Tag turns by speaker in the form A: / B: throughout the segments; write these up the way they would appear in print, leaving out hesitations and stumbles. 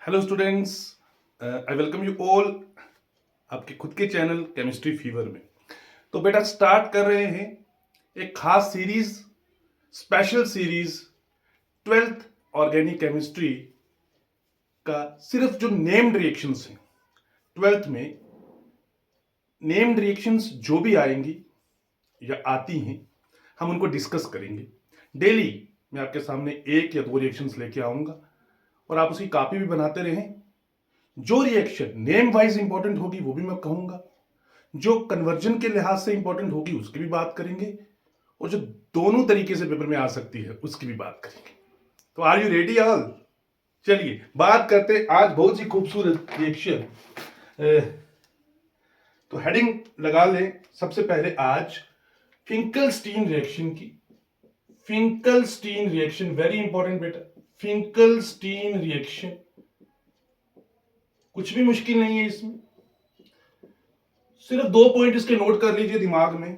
A: Hello students, I welcome you all आपके खुद के चैनल केमिस्ट्री फीवर में। तो बेटा स्टार्ट कर रहे हैं एक खास series, special series 12th organic chemistry का। सिर्फ जो नेम्ड रिएक्शंस हैं 12th में, नेम्ड रिएक्शंस जो भी आएंगी या आती हैं हम उनको डिस्कस करेंगे। डेली मैं आपके सामने एक या दो रिएक्शंस लेके आऊंगा और आप उसकी कॉपी भी बनाते रहें। जो रिएक्शन नेम वाइज इंपॉर्टेंट होगी वो भी मैं कहूंगा, जो कन्वर्जन के लिहाज से इंपॉर्टेंट होगी उसकी भी बात करेंगे, और जो दोनों तरीके से पेपर में आ सकती है उसकी भी बात करेंगे। तो आर यू रेडी ऑल? चलिए बात करते आज बहुत सी खूबसूरत रिएक्शन। तो हेडिंग लगा लें सबसे पहले आज फिंकलस्टीन रिएक्शन की। फिंकलस्टीन रिएक्शन वेरी इंपॉर्टेंट बेटा। फिंकलस्टीन रिएक्शन कुछ भी मुश्किल नहीं है इसमें, सिर्फ दो पॉइंट इसके नोट कर लीजिए दिमाग में,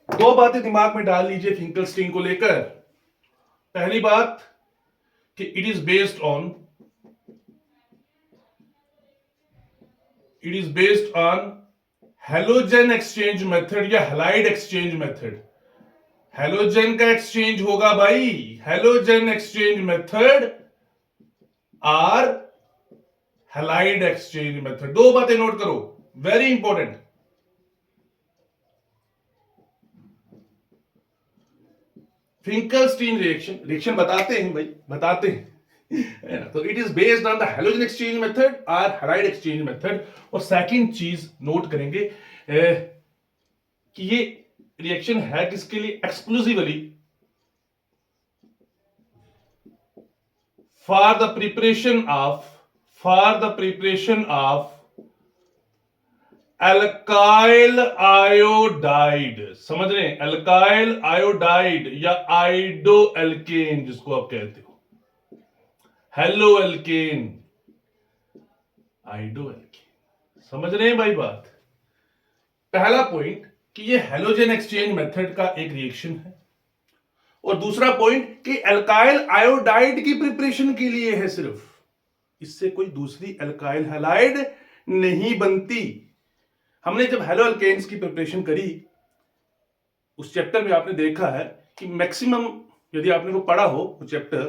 A: दो बातें दिमाग में डाल लीजिए फिंकलस्टीन को लेकर। पहली बात कि it is based on halogen exchange method या हैलाइड एक्सचेंज मेथड। हैलोजन का एक्सचेंज होगा भाई, halogen exchange method or halide exchange method. दो बातें नोट करो, वेरी इंपॉर्टेंट। फिंकलस्टीन रिएक्शन बताते हैं भाई, बताते हैं। तो it is based on the halogen exchange method और हैलाइड एक्सचेंज मेथड। और सेकंड चीज नोट करेंगे कि ये रिएक्शन है किसके लिए? Exclusively for the preparation of alkyl iodide. समझ रहे हैं? एल्काइल आयोडाइड या आइडो एल्केन जिसको आप कहते हो, हेलो एल्केन, आइडो एल्केन। समझ रहे हैं भाई बात? पहला पॉइंट कि ये हैलोजन एक्सचेंज मेथड का एक रिएक्शन है, और दूसरा पॉइंट कि एल्काइल आयोडाइड की प्रिपरेशन के लिए है सिर्फ, इससे कोई दूसरी एल्काइल हैलाइड नहीं बनती। हमने जब हेलो एल्केन्स की प्रिपरेशन करी उस चैप्टर में आपने देखा है कि मैक्सिमम, यदि आपने वो पढ़ा हो वो चैप्टर,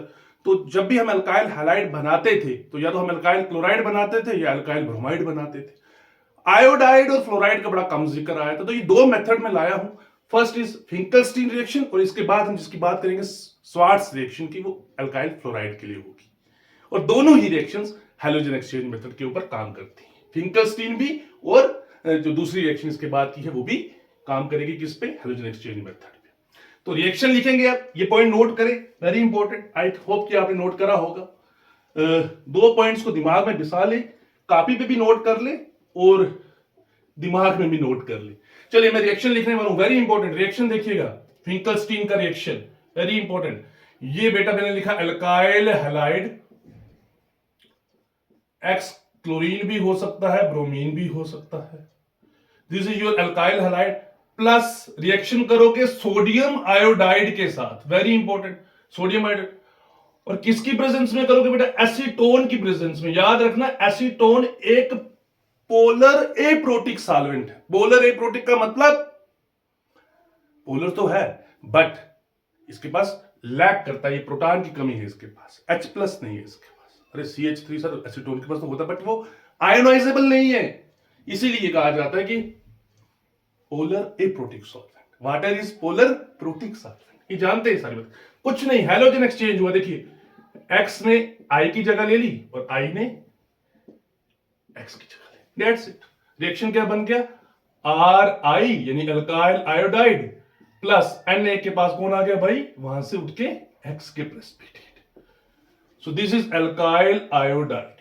A: तो जब भी हम एल्काइल हैलाइड बनाते थे तो या तो हम एल्काइल क्लोराइड बनाते थे या एल्काइल ब्रोमाइड बनाते थे। आयोडाइड और फ्लोराइड का बड़ा कम जिक्र आया था। तो ये दो मेथड में लाया हूं। फर्स्ट इज फिंकलस्टीन रिएक्शन, और इसके बाद हम जिसकी बात करेंगे स्वार्ट्स रिएक्शन की, वो एल्काइल फ्लोराइड के लिए होगी। और दोनों ही रिएक्शंस हैलोजन एक्सचेंज मेथड के ऊपर काम करती हैं। फिंकलस्टीन भी, और जो दूसरी रिएक्शन इसके बाद की है वो भी काम करेगी किस पे? हैलोजन एक्सचेंज मेथड पे। तो रिएक्शन लिखेंगे आप, ये पॉइंट नोट करें, वेरी इंपॉर्टेंट। आई होप कि आपने नोट करा होगा। दो पॉइंट्स को दिमाग में बिसा ले, कॉपी पे भी नोट कर ले और दिमाग में भी नोट कर ले। चलिए मैं रिएक्शन लिखने वाला हूं, वेरी इंपॉर्टेंट। रिएक्शन देखिएगा, फिंकलस्टीन का रिएक्शन, वेरी इंपॉर्टेंट। ये बेटा मैंने लिखा एल्काइल हैलाइड, एक्स क्लोरीन भी हो सकता है, ब्रोमीन भी हो सकता है। This is your alkyl halide, plus reaction करोगे सोडियम आयोडाइड के साथ, वेरी इंपॉर्टेंट, सोडियम आयोडाइड। और किसकी प्रेजेंस में करोगे बेटा? एसीटोन की प्रेजेंस में। याद रखना, एसीटोन एक पोलर एप्रोटिक सॉल्वेंट है। पोलर एप्रोटिक का मतलब पोलर तो है बट इसके पास लैक करता है, ये प्रोटॉन की कमी है इसके पास, H प्लस नहीं है इसके पास। अरे CH3 सर एसीटोन के पास तो होता है बट वो आयोनाइजेबल नहीं है, इसीलिए ये कहा जाता है कि polar aprotic solvent. Water is polar protic solvent, ये जानते हैं सारी बात। कुछ नहीं, हैलोजन एक्सचेंज हुआ, देखिए X ने I की जगह ले ली और I ने X की जगह ले, दैट्स इट। रिएक्शन क्या बन गया? RI यानी एल्काइल आयोडाइड प्लस Na के पास कौन आ गया भाई? वहां से उठ के X के precipitate. So this is alkyl iodide.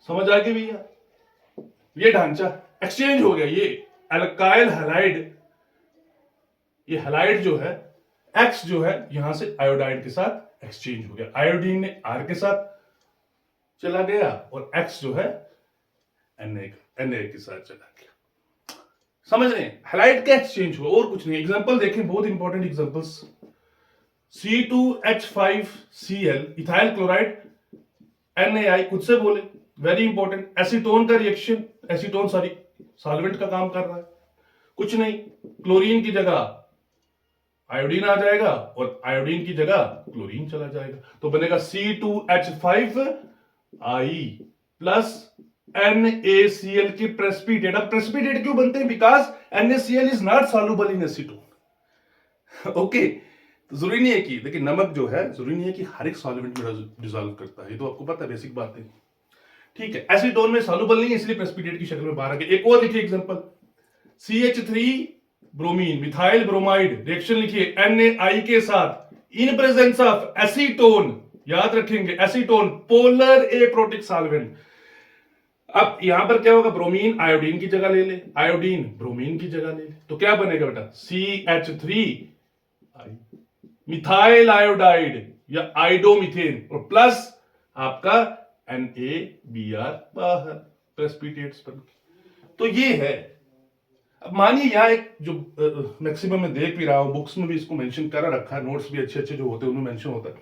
A: समझ आ गई भैया? ये ढांचा एक्सचेंज हो गया, ये एल्काइल हैलाइड, ये हैलाइड जो है X जो है यहां से आयोडाइड के साथ एक्सचेंज हो गया। आयोडीन ने R के साथ चला गया और X जो है Na के साथ चला गया। समझ रहे हैं? हैलाइड का एक्सचेंज हुआ और कुछ नहीं। एग्जांपल देखें, बहुत important examples. C2H5Cl ethyl chloride NaI खुद से बोले, वेरी इंपॉर्टेंट, एसीटोन का रिएक्शन, एसीटोन सॉरी सॉल्वेंट का काम कर रहा है, कुछ नहीं, क्लोरीन की जगह आयोडीन आ जाएगा और आयोडीन की जगह क्लोरीन चला जाएगा, तो बनेगा C2H5I प्लस NaCl की प्रेसिपिटेट। अब प्रेसिपिटेट क्यों बनते हैं? Because NaCl is not soluble in acetone. Okay, तो जरूरी नहीं है कि देखिए नमक जो है जरूरी नहीं है कि हर एक सॉल्वेंट में डिसॉल्व करता है, ये तो आपको पता है, बेसिक बात है, ठीक है। एसीटोन में सॉल्युबल नहीं है इसलिए प्रेसिपिटेट की शक्ल में बाहर आ गया। एक और देखिए example, CH3 bromine methyl bromide, reaction लिखिए NaI के साथ इन प्रेजेंस ऑफ एसीटोन, याद रखेंगे एसीटोन पोलर एप्रोटिक सॉल्वेंट। अब यहां पर क्या होगा, ब्रोमीन आयोडीन की जगह ले ले, आयोडीन ब्रोमीन की जगह ले ले, तो क्या बनेगा बेटा, CH3 मिथाइल आयोडाइड या आइडोमिथेन और प्लस आपका NaBr बाहर, प्रेसिपिटेट्स बन के। तो ये है। अब मानिए यहां एक जो मैक्सिमम मैं देख भी रहा हूं, बुक्स में भी इसको मेंशन कर रखा है, नोट्स भी अच्छे अच्छे जो होते हैं उनमें मेंशन होता है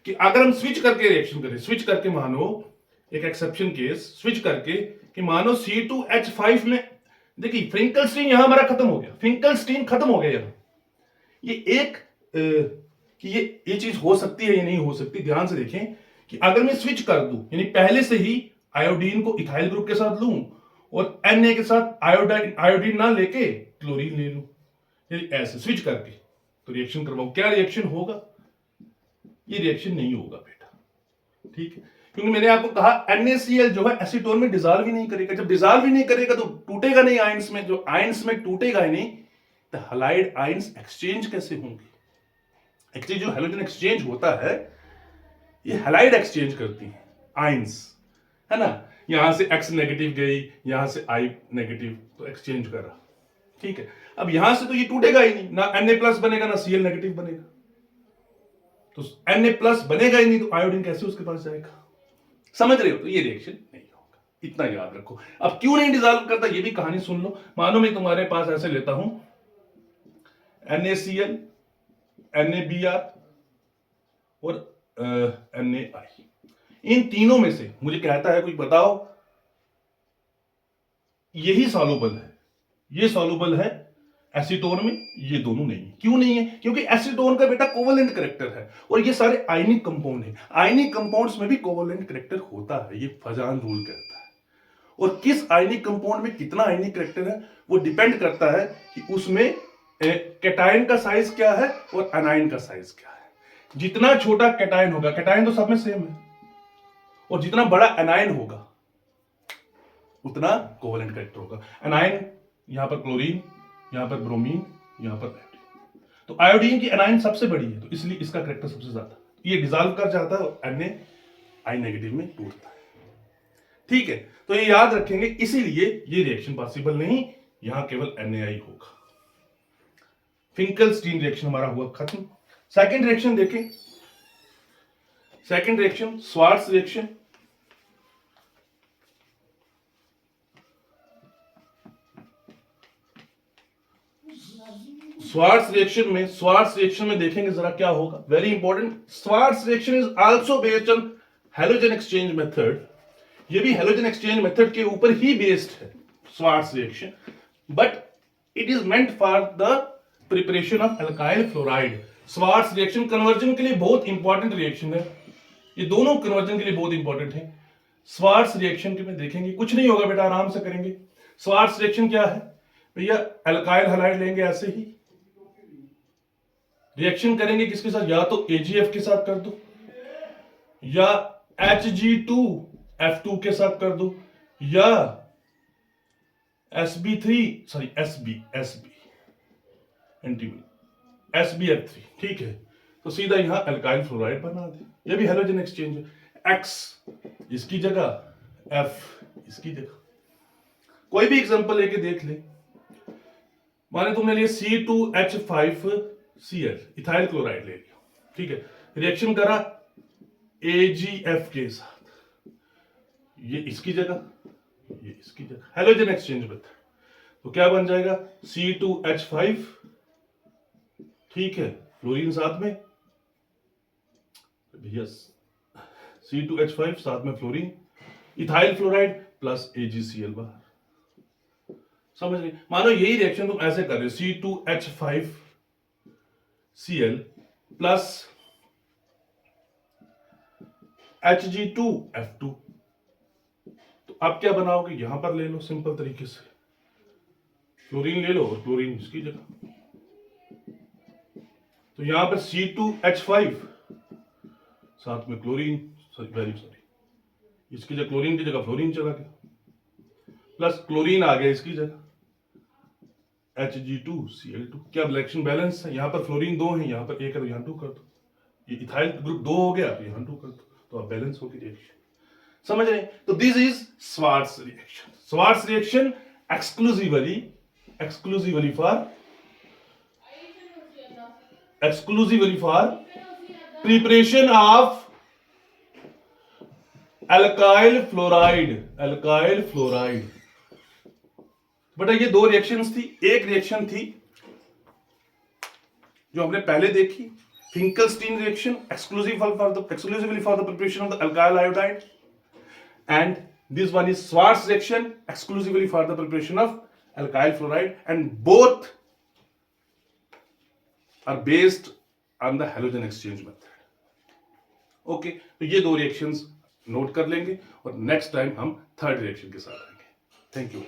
A: कि अगर हम स्विच करके रिएक्शन करें, स्विच करके मानो एक एक्सेप्शन केस, स्विच करके कि मानो C2H5 में, देखिए फ्रिंकलस्टीन यहां हमारा खत्म हो गया, फ्रिंकलस्टीन खत्म हो गया यहां। ये एक कि ये चीज हो सकती है या नहीं हो सकती, ध्यान से देखें कि अगर मैं स्विच कर दूं, यानी पहले से ही आयोडीन को इथाइल ग्रुप के साथ लूं और Na के साथ आयोडीन ना लेके क्लोरीन ले लूं, यानी ऐसे स्विच करके तो रिएक्शन करवाऊं, क्या रिएक्शन होगा? ये रिएक्शन नहीं होगा बेटा, ठीक है, क्योंकि मैंने आपको कहा NaCl जो है एसीटोन में डिसॉल्व ही नहीं करेगा। जब डिसॉल्व ही नहीं करेगा तो टूटेगा नहीं आयंस में, जो आयंस में टूटेगा ही नहीं तो हैलाइड आयंस एक्सचेंज कैसे होंगे? एक्चुअली जो हैलोजन एक्सचेंज होता है ये हैलाइड एक्सचेंज करती है आयंस, है ना, यहां से X नेगेटिव गई, यहां से I नेगेटिव, तो एक्सचेंज करा, ठीक है। अब यहां से तो ये टूटेगा ही नहीं, ना Na प्लस बनेगा ना Cl नेगेटिव बनेगा, तो Na प्लस बनेगा ही नहीं तो आयोडीन कैसे उसके पास जाएगा? समझ रहे हो? तो ये रिएक्शन नहीं होगा, इतना याद रखो। अब क्यों नहीं डिसॉल्व करता ये भी कहानी सुन लो। मानो मैं तुम्हारे पास ऐसे लेता हूं NaCl, NaBr और NaI, इन तीनों में से मुझे कहता है कोई बताओ यही सॉल्युबल है, ये सॉल्युबल है एसीटोन में, ये दोनों नहीं है। क्यों नहीं है? क्योंकि एसीटोन का बेटा कोवलेंट करेक्टर है और ये सारे आयनिक कंपाउंड है, आयनिक कंपाउंड्स में भी कोवलेंट करेक्टर होता है, ये फजान रूल कहता है। और किस आयनिक कंपाउंड में कितना आयनिक करेक्टर है वो डिपेंड करता है कि उसमें कैटायन का साइज क्या है और एनायन का साइज क्या है। जितना छोटा कैटायन होगा, कैटायन तो सब में सेम है, और जितना बड़ा एनायन होगा उतना कोवलेंट करेक्टर होगा। एनायन यहां पर क्लोरीन, यहां पर ब्रोमीन, यहां पर आयोडीन, तो आयोडीन की एनायन सबसे बड़ी है तो इसलिए इसका करेक्टर सबसे ज्यादा, ये डिसॉल्व कर जाता है और NaI नेगेटिव में टूटता है, ठीक है। तो ये याद रखेंगे, इसीलिए ये रिएक्शन पॉसिबल नहीं, यहां केवल NaI होगा। फिंकलस्टीन रिएक्शन हमारा हुआ खत्म। सेकंड रिएक्शन देखें, second reaction Swarts reaction. Swarts reaction में देखेंगे जरा क्या होगा, very important. Swarts reaction is also based on halogen exchange method, ये भी हैलोजन एक्सचेंज मेथड के ऊपर ही बेस्ड है Swarts reaction, but it is meant for the preparation of alkyl fluoride. Swarts reaction conversion के लिए बहुत इंपॉर्टेंट रिएक्शन है, ये दोनों कन्वर्जन के लिए बहुत इंपॉर्टेंट है। स्वार्ट्स रिएक्शन के में देखेंगे, कुछ नहीं होगा बेटा, आराम से करेंगे। स्वार्ट्स रिएक्शन क्या है भैया, अल्काइल हैलाइड लेंगे, ऐसे ही रिएक्शन करेंगे किसके साथ, या तो AgF के साथ कर दो या Hg2F2 के साथ कर दो या SbF3, ठीक है, तो सीधा यहां अल्काइल फ्लोराइड बना दे, ये भी हैलोजन एक्सचेंज है। X इसकी जगह, F इसकी जगह। कोई भी एग्जांपल लेके देख ले, माने तुमने लिए C2H5Cl इथाइल क्लोराइड ले लिया, ठीक है, रिएक्शन करा AgF के साथ, ये इसकी जगह, ये इसकी जगह, हैलोजन एक्सचेंज मेथड, तो क्या बन जाएगा C2H5, ठीक है, फ्लोरीन साथ में, भैया C2H5 साथ में fluorine, ethyl fluoride plus AgCl बाहर। समझ रहे? मानो यही रिएक्शन तुम ऐसे कर रहे हो, C2H5Cl प्लस Hg2F2। तो अब क्या बनाओगे, यहां पर ले लो सिंपल तरीके से, क्लोरीन ले लो और क्लोरीन इसकी जगह। तो यहां पर C2H5 साथ में क्लोरीन, सॉरी, इसकी जगह क्लोरीन की जगह फ्लोरीन चला गया, प्लस क्लोरीन आ गया इसकी जगह Hg2Cl2। क्या रिएक्शन बैलेंस है? यहां पर फ्लोरीन 2 है, यहां पर 1 है, तो यहां 2 कर दो। ये इथाइल ग्रुप 2 हो गया, तो यहां 2 कर दो, तो अब बैलेंस होगी रिएक्शन। समझ रहे? तो this is Swarts reaction. Swarts reaction exclusively for preparation of alkyl fluoride। बेटा ये दो रिएक्शंस थी। एक रिएक्शन थी जो हमने पहले देखी, Finkelstein reaction, exclusively for the preparation of the alkyl iodide, and this one is Schwarz reaction, exclusively for the preparation of alkyl fluoride, and both are based on the halogen exchange method। Okay, तो ये दो reactions note कर लेंगे और next time हम third reaction के साथ आएंगे। Thank you.